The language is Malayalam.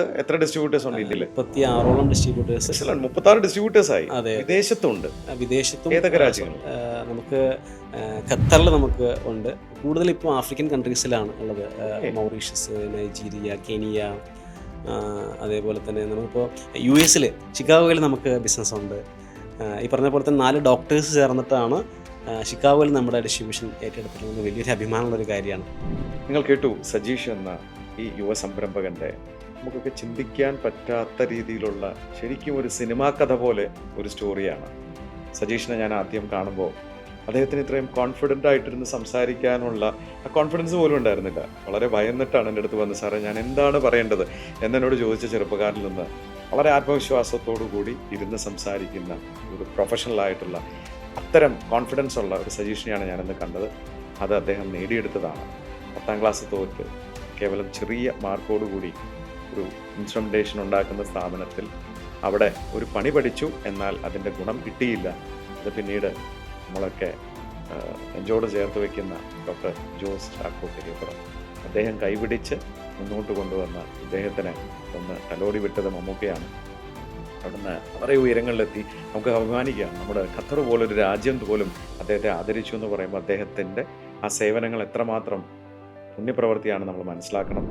എത്ര ഡിസ്ട്രിബ്യൂട്ടേഴ്സ് ഉണ്ട് ഇന്ത്യയിൽ? 36ഓളം ഡിസ്ട്രിബ്യൂട്ടേഴ്സ്. 36 ഡിസ്ട്രിബ്യൂട്ടേഴ്സ് ആയി. അതെ. വിദേശത്തുണ്ട്. വിദേശത്തും ഏതൊക്കെ രാജ്യങ്ങൾ? നമുക്ക് ഖത്തറിൽ നമുക്ക് ഉണ്ട്. കൂടുതൽ ഇപ്പോൾ ആഫ്രിക്കൻ കൺട്രീസിലാണ് ഉള്ളത്. മൗറീഷ്യസ്, നൈജീരിയ, കെനിയ, അതേപോലെ തന്നെ നമുക്കിപ്പോൾ US ചിക്കാഗോയിൽ നമുക്ക് ബിസിനസ് ഉണ്ട്. ഈ പറഞ്ഞ പോലെ തന്നെ 4 ഡോക്ടേഴ്സ് ചേർന്നിട്ടാണ് ചിക്കാഗോയിൽ നമ്മുടെ ഡിസ്ട്രിബ്യൂഷൻ ഏറ്റെടുത്തിട്ടുള്ളത്. വലിയൊരു അഭിമാനമുള്ളൊരു കാര്യമാണ്. നിങ്ങൾ കേട്ടു സജീഷ് എന്ന ഈ യുവ സംരംഭകൻ്റെ നമുക്കൊക്കെ ചിന്തിക്കാൻ പറ്റാത്ത രീതിയിലുള്ള ശരിക്കും ഒരു സിനിമാ കഥ പോലെ ഒരു സ്റ്റോറിയാണ്. സജീഷിനെ ഞാൻ ആദ്യം കാണുമ്പോൾ അദ്ദേഹത്തിന് ഇത്രയും കോൺഫിഡൻ്റ് ആയിട്ടിരുന്ന് സംസാരിക്കാനുള്ള ആ കോൺഫിഡൻസ് പോലും ഉണ്ടായിരുന്നില്ല. വളരെ ഭയന്നിട്ടാണ് എൻ്റെ അടുത്ത് വന്നത്, സാറേ ഞാൻ എന്താണ് പറയേണ്ടത് എന്നോട് ചോദിച്ച ചെറുപ്പക്കാരിൽ നിന്ന് വളരെ ആത്മവിശ്വാസത്തോടു കൂടി ഇരുന്ന് സംസാരിക്കുന്ന ഒരു പ്രൊഫഷണലായിട്ടുള്ള അത്തരം കോൺഫിഡൻസ് ഉള്ള ഒരു സജീഷിനെയാണ് ഞാനിന്ന് കണ്ടത്. അത് അദ്ദേഹം നേടിയെടുത്തതാണ്. 10ാം ക്ലാസ് തോറ്റ് കേവലം ചെറിയ മാർക്കോടുകൂടി ഒരു ഇൻസ്ട്രുമെൻറ്റേഷൻ ഉണ്ടാക്കുന്ന സ്ഥാപനത്തിൽ അവിടെ ഒരു പണി പഠിച്ചു, എന്നാൽ അതിൻ്റെ ഗുണം കിട്ടിയില്ല. അത് പിന്നീട് നമ്മളൊക്കെ നെഞ്ചോട് ചേർത്ത് വയ്ക്കുന്ന ഡോക്ടർ ജോസ് ചാക്കോട്ടിരിപ്പുറം അദ്ദേഹം കൈപിടിച്ച് മുന്നോട്ട് കൊണ്ടുവന്ന ഇദ്ദേഹത്തിന് ഒന്ന് തലോടി വിട്ടത് മമ്മൂക്കയാണ്. അവിടുന്ന് വളരെ ഉയരങ്ങളിലെത്തി നമുക്ക് അഭിമാനിക്കാം. നമ്മുടെ ഖത്തർ പോലൊരു രാജ്യം പോലും അദ്ദേഹത്തെ ആദരിച്ചു എന്ന് പറയുമ്പോൾ അദ്ദേഹത്തിൻ്റെ ആ സേവനങ്ങൾ എത്രമാത്രം പുണ്യപ്രവൃത്തിയാണ് നമ്മൾ മനസ്സിലാക്കണം.